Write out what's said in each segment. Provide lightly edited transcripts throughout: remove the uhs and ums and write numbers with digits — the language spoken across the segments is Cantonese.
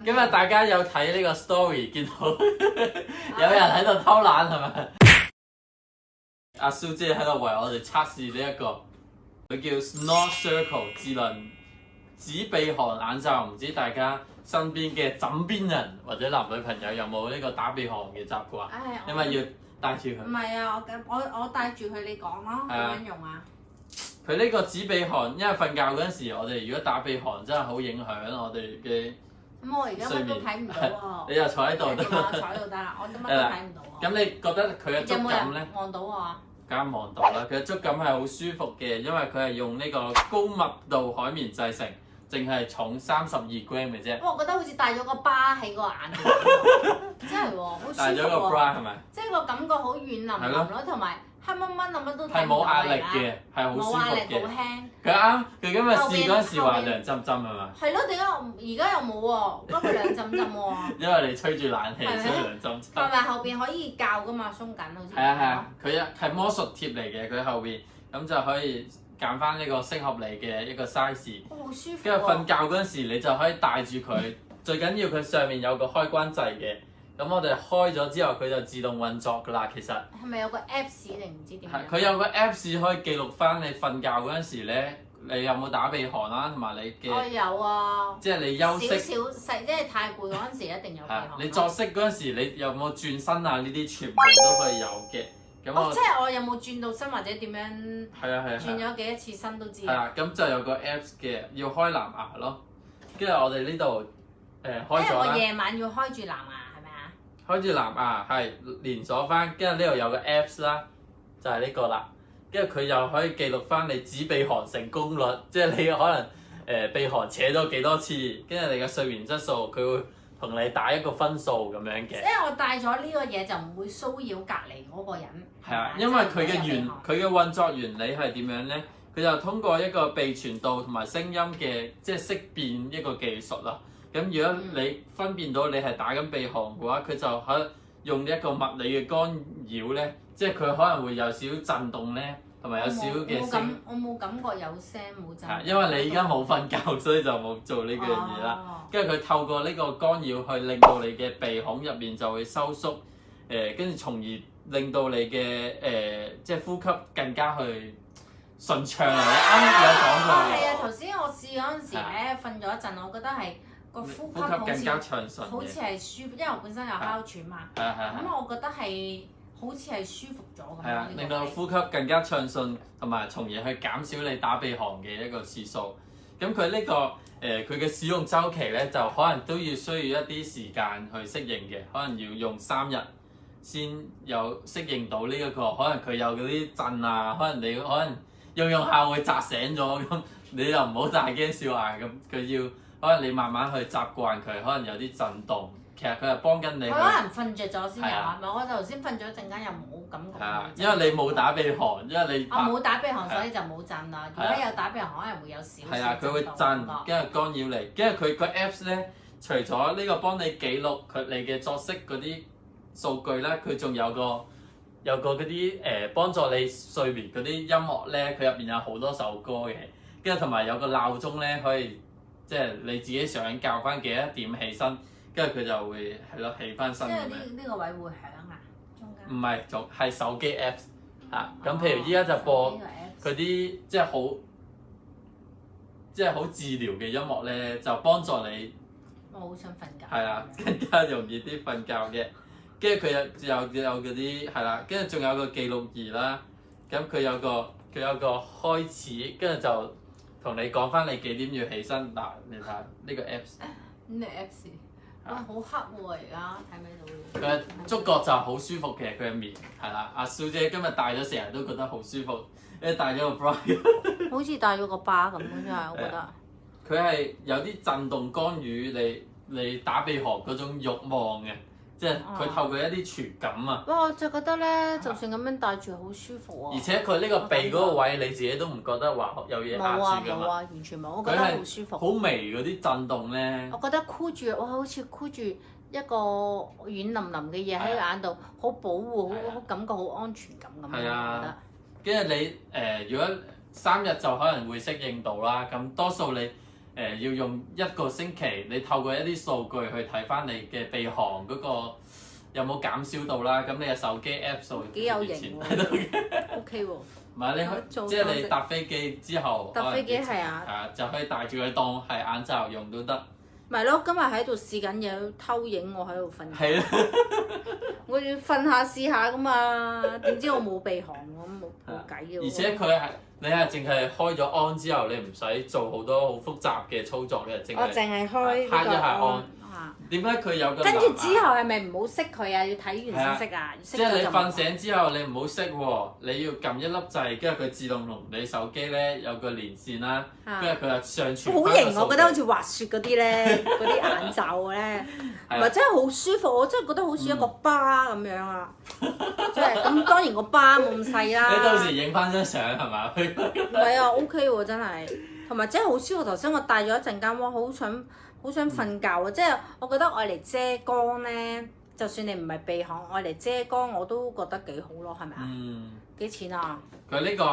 今日大家有睇呢個 story， 見到有人喺度偷懶係咪？阿蘇姐喺度為我哋測試呢一個，佢叫 Snort Circle 智能指鼻鼾眼罩，唔知大家身邊嘅枕邊人或者男女朋友有冇呢個打鼻鼾嘅習慣？因為要帶住佢。唔係啊，我帶住佢，你講咯，點樣用啊？佢呢個指鼻鼾，因為瞓覺嗰陣時，我哋如果打鼻鼾真係好影響我哋嘅。咁我而家乜都睇唔到喎。你又坐喺度得啦。坐喺度得啦，我乜都睇唔到喎。咁你覺得佢嘅觸感咧？望到我啊？梗係望到啦，佢嘅觸感係好舒服嘅，因為佢係用呢個高密度海綿製成，淨係重32g 嘅啫。我覺得好似戴咗個 bra 喺個眼度，真係喎，好舒服喎。戴咗個 bra 係咪？即係個感覺好軟腍腍咯，同埋黑掹掹咁乜都睇唔到。係冇壓力嘅，係好舒服嘅。冇壓力，好輕。佢今日試嗰陣時話涼浸浸係嘛？係咯，點解而家又冇喎？嗰個涼浸浸喎。因為你吹住冷氣，所以涼浸浸。係咪後邊可以校噶嘛？鬆緊好似。係啊，佢係魔術貼嚟嘅，佢後邊咁就可以揀翻呢個適合你嘅一個 size。好舒服。跟住瞓覺嗰陣時，你就可以帶住佢。最緊要佢上面有個開關掣嘅，咁我哋開咗之後，佢就自動運作㗎啦。其實係咪有個 Apps 定唔知點？係佢有個 Apps 可以記錄翻你瞓覺嗰陣時咧，你有冇打鼻鼾啦，同埋你嘅。我有啊。即係你休息。少細，即係太攰嗰陣時一定有鼻鼾。你作息嗰陣時，你有冇轉身啊？呢啲全部都可以有嘅。咁即係我有冇轉到身或者點樣？係啊。轉咗幾多次身都知。係啊，咁就有個 Apps 嘅，要開藍牙咯。跟住我哋呢度開咗啦。我夜晚要開住藍牙係咪啊？開住藍牙係連鎖翻，跟住呢度有個 Apps 啦，就係呢個啦。跟住佢又可以記錄翻你指鼻鼾成功率，即係你可能鼻鼾扯咗幾多次，跟住你嘅睡眠質素，佢會同你打一個分數咁樣嘅。即係我帶咗呢個嘢就唔會騷擾隔離嗰個人。係啊，因為佢嘅運作原理係點樣咧？佢就通過一個鼻傳導同埋聲音嘅即係識辨一個技術啦。咁如果你分辨到你係打緊鼻鼾嘅話，佢就喺用一個物理嘅干擾咧，即係佢可能會有少少震動咧，同埋有少少嘅聲。我冇感覺有聲冇震。係，因為你而家冇瞓覺，所以就冇做呢樣嘢啦。跟住佢透過呢個干擾去令到你嘅鼻孔入面就會收縮，跟住從而令到你嘅即係呼吸更加去順暢啊！你啱啱有講過。係啊，頭先我試嗰陣時咧，瞓咗一陣，我覺得係個呼吸更加暢順，好似係舒服，因為我本身有哮喘嘛。咁我覺得係好似係舒服咗咁。係啊，令到呼吸更加暢順，同埋從而去減少你打鼻鼾嘅一個次數。咁佢呢個佢嘅使用週期咧，就可能都要需要一啲時間去適應嘅，可能要用3日先有適應到呢一個。可能佢有嗰啲震啊，可能你用下會扎醒咗咁，你又唔好大驚小怪咁。佢要可能你慢慢去習慣佢，可能有啲震動。其實佢係幫緊你。佢可能瞓着咗先有，係咪？我頭先瞓咗一陣間又冇感覺。係啊，因為你冇打鼻鼾，因為你。我冇打鼻鼾，所以就冇震啦。如果有打鼻鼾，可能會有少少。係啊，佢會震，跟住干擾你。跟住佢個 Apps 咧，除咗呢個幫你記錄你嘅作息嗰啲數據咧，佢仲有個嗰啲幫助你睡眠嗰啲音樂咧，佢入邊有好多首歌嘅。跟住同埋有個鬧鐘咧，可以即係你自己想校翻幾多點起身。跟住佢就會係咯起翻身咁樣。即係呢個位會響啊？中間。唔係，係手機 Apps 嚇。咁譬如依家就播佢啲即係好治療嘅音樂咧，就幫助你。我好想瞓覺。係啊，更加容易啲瞓覺嘅。跟住佢有嗰啲係啦，跟住仲有個記錄儀啦。咁佢有個開始，跟住就同你講翻你幾點要起身。嗱，你睇下呢個 Apps。呢個 Apps。哇！好黑喎，而家睇唔睇到？佢嘅觸覺就好舒服嘅，佢嘅面係啦。阿小姐今日戴咗成日都覺得好舒服，因為戴咗個 bra。好似戴咗個 bra 咁樣，真係我覺得。佢係有啲震動干擾你打鼻鼾嗰種慾望嘅，即係佢透過一啲傳感啊。哇！我就覺得咧，就算咁樣戴住好舒服啊。而且佢呢個鼻嗰個位你自己都唔覺得話有嘢壓住㗎嘛？冇啊，完全冇，我覺得好舒服。好微嗰啲震動咧。我覺得箍住，哇！好似箍住一個軟腍腍嘅嘢喺眼度，好保護，好感覺好安全感咁樣。係啊。跟住你如果3日就可能會適應到啦。咁多數你要用一個星期，你透過一啲數據去睇翻你嘅鼻鼾嗰個有冇減少到啦。咁你嘅手機 App 數幾有型喎，OK 喎。唔係你即係你搭飛機之後，搭飛機係啊，就可以帶住佢當係眼罩用都得。咪咯，今日喺度試緊嘢偷影我喺度瞓。係啊，我要瞓下試下噶嘛，點知我冇鼻鼾喎，冇計嘅喎。而且佢係你係淨係開咗 on 之後，你唔使做好多好複雜嘅操作，你係我淨係開呢個 on。點解佢有個？跟住之後係咪唔好熄佢啊？要睇完先熄啊！即係你瞓醒之後，你唔好熄喎，你要撳一粒掣，跟住佢自動同你手機咧有個連線啦，跟住佢就上傳。好型，我覺得好似滑雪嗰啲咧，嗰啲眼罩咧，或者係好舒服，我真係覺得好似一個巴咁樣啊！即係咁，當然個巴冇咁細啦。你到時影翻張相係嘛？唔係啊，OK 喎，真係，同埋真係好舒服。頭先我戴咗一陣間，哇，好想瞓覺啊！即係我覺得愛嚟遮光咧，就算你唔係鼻鼾，愛嚟遮光我都覺得幾好咯，係咪啊？幾錢啊？佢呢個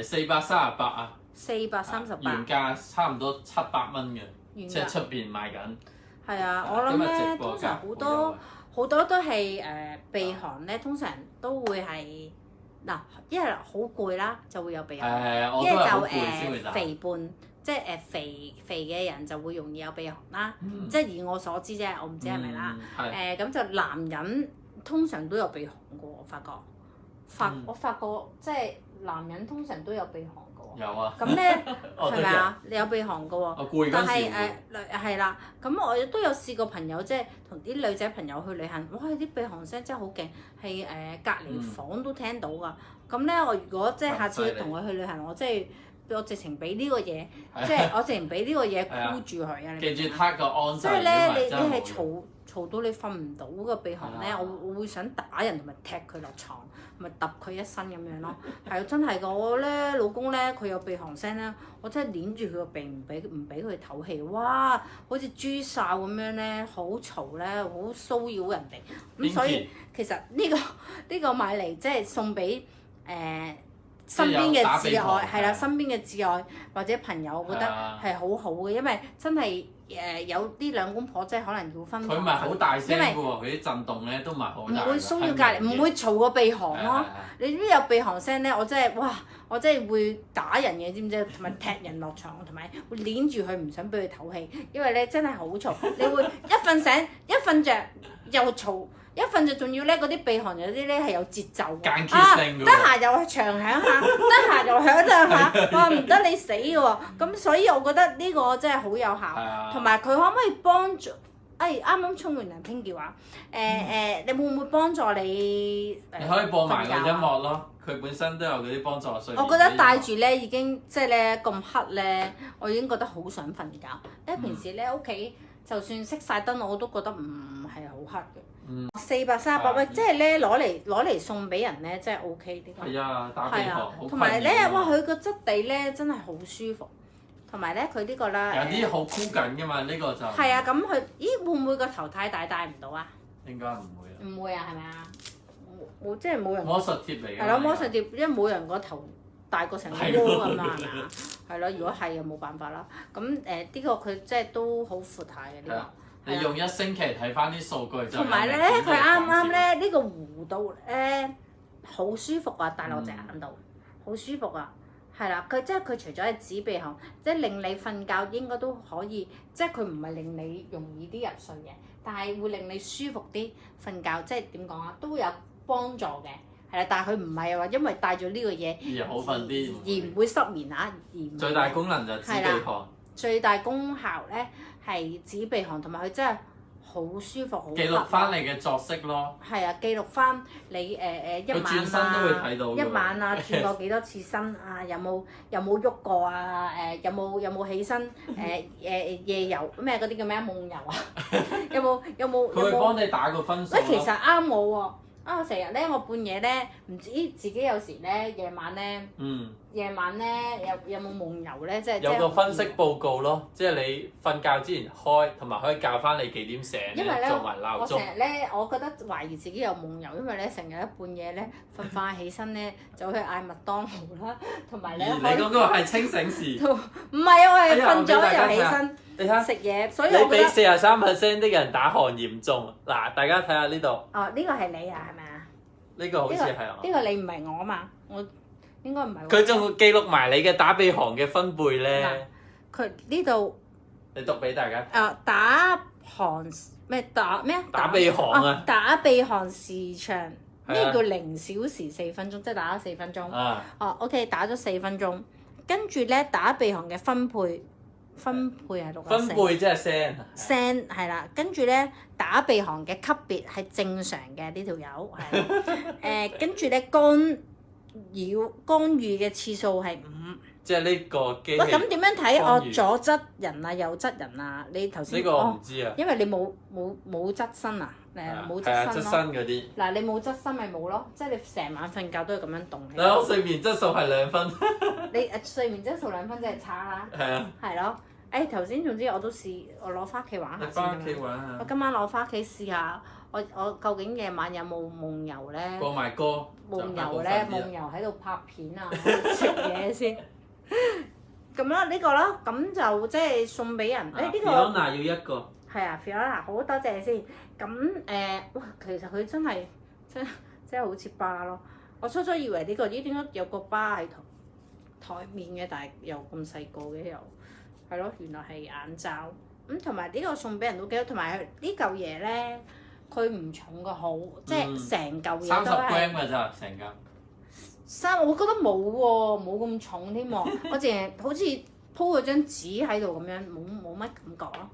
438啊，438原價差唔多700蚊嘅，即係出邊賣緊。係啊，我諗咧，通常好多都係鼻鼾咧，通常都會係嗱，一係好攰啦，就會有鼻鼾；一係就肥胖。即係肥嘅人就會容易有鼻鼾啦，即係以我所知啫，我唔知係咪啦。咁就男人通常都有鼻鼾嘅喎，我發覺即係男人通常都有鼻鼾嘅喎。有啊。咁咧係咪啊？你有鼻鼾嘅喎。但係係啦，咁我都有試過朋友即係同啲女仔朋友去旅行，哇！啲鼻鼾聲真係好勁，係隔離房都聽到㗎。咁咧我如果即係下次同佢去旅行，我直情俾呢個嘢，即係我直情俾呢個嘢箍住佢啊！記住撻個安靜。即係咧，你係嘈到你瞓唔到個鼻鼾咧，我會想打人同埋踢佢落床，咪揼佢一身咁樣咯。係啊，真係㗎！我咧老公咧，佢有鼻鼾聲咧，我真係捏住佢個鼻，唔俾佢唞氣。哇！好似豬哨咁樣咧，好嘈咧，好騷擾人哋。咁所以其實呢個買嚟即係送俾身邊嘅摯愛係啦，身邊嘅摯愛或者朋友，我覺得係好好嘅，因為真係有啲兩公婆即係可能要分。佢唔係好大聲嘅喎，佢啲震動咧都唔係好大。唔會騷擾隔離，唔會嘈個鼻鼾咯。你知唔知有鼻鼾聲咧？我真係會打人嘅，知唔知？同埋踢人落床，同埋會捏住佢，唔想俾佢唞氣，因為咧真係好嘈。你會一瞓醒一瞓着又嘈。一瞓就仲要咧，嗰啲鼻鼾有啲咧係有節奏嘅，間歇性嘅喎。得閒又長響下，得閒又響兩下，哇唔得你死嘅喎！咁所以我覺得呢個真係好有效，同埋佢可唔可以幫助？啱啱沖完涼聽叫話，你會唔會幫助你？你可以播埋個音樂咯，佢本身都有嗰啲幫助睡眠。我覺得戴住咧已經即係咧咁黑咧，我已經覺得好想瞓覺。因為平時咧屋企就算熄晒燈，我都覺得唔係好黑嘅。438蚊，即係咧攞嚟送俾人咧，真係 OK 啲。係啊，打鼻鼾好困擾。同埋咧，哇！佢個質地咧真係好舒服，同埋咧佢呢個啦。有啲好箍緊㗎嘛，呢個就。係啊，咁佢會唔會個頭太大戴唔到啊？應該唔會啊。唔會啊，係咪啊？冇即係冇人。魔術貼嚟㗎。係咯，魔術貼，因為冇人個頭大過成個窩咁嘛，係咪啊？係咯，如果係就冇辦法啦。咁呢個佢即係都好闊下嘅呢個。你用一星期睇翻啲數據就。同埋咧，佢啱啱咧呢個弧度咧好舒服啊，戴落隻眼度，好舒服啊，係啦，佢除咗係止鼻鼾，即係令你瞓覺應該都可以，即係佢唔係令你容易啲入睡嘅，但係會令你舒服啲瞓覺，即係點講啊，都有幫助嘅，係啦，但係佢唔係話因為戴咗呢個嘢而好瞓啲，而唔會失眠啊，而最大功能就止鼻鼾。最大功效咧係止鼻鼾，同埋佢真係好舒服，好記錄翻你嘅作息咯。係啊，記錄翻你一晚啊，轉身都會睇到一晚啊，轉過幾多次身啊，有冇喐過啊？有冇起身？夜遊咩嗰啲叫咩夢遊啊？有冇？佢會幫你打個分數咯。其實啱我喎。成日咧，我半夜咧唔知自己有時咧夜晚咧，夜晚咧有冇夢遊咧？即係有個分析報告咯，即係你瞓覺之前開，同埋可以教翻你幾點醒咧，做埋鬧鐘。我成日咧，我覺得懷疑自己有夢遊，因為咧成日一半夜咧瞓翻起身咧，就去嗌麥當勞啦，同埋咧。你嗰個係清醒時。唔係啊，我係瞓咗又起身。你睇食嘢，所以我覺得。你比43%的人打鼾嚴重。嗱，大家睇下呢度。哦，呢個係你啊，係咪啊？呢個好似係我。呢個你唔係我啊嘛，我應該唔係。佢仲會記錄埋你嘅打鼻鼾嘅分貝咧。佢呢度。你讀俾大家。打鼾咩？打咩啊？打鼻鼾啊！打鼻鼾時長咩叫0小時4分鐘？即係打咗4分鐘。OK， 打咗4分鐘，跟住咧打鼻鼾嘅分配係64。分貝即係聲。聲係啦，跟住咧打鼻鼾嘅級別係正常嘅呢條友係。跟住咧干預嘅次數係5。即係呢個機器。喂，咁點樣睇我左側人啊，右側人啊？你頭先呢個我唔知啊。因為你冇側身啊，冇側身咯。側身嗰啲。嗱，你冇側身咪冇咯，即係你成晚瞓覺都係咁樣動起。我睡眠質素係2分。你睡眠質素2分真係差啦。係啊。係咯。頭先總之我都試，我攞翻屋企玩下先。翻屋企玩下。我今晚攞翻屋企試下，我究竟夜晚有冇夢遊咧？播埋歌。夢遊咧，夢遊喺度拍片啊，食嘢先。咁啦，呢個啦，咁就即係送俾人。呢個 Fiona 要一個。係啊 Fiona 好多謝先。咁哇，其實佢真係真係好似巴咯。我初初以為呢個點解有個巴喺台面嘅，但係又咁細個嘅又係咯，原來係眼罩。咁同埋呢個送俾人都幾好，同埋呢嚿嘢咧，佢唔重嘅好，即係成嚿嘢都係。30g 㗎咋，成嚿。我覺得冇喎，冇咁重添喎，我淨係好似鋪咗張紙喺度咁樣，冇乜感覺咯。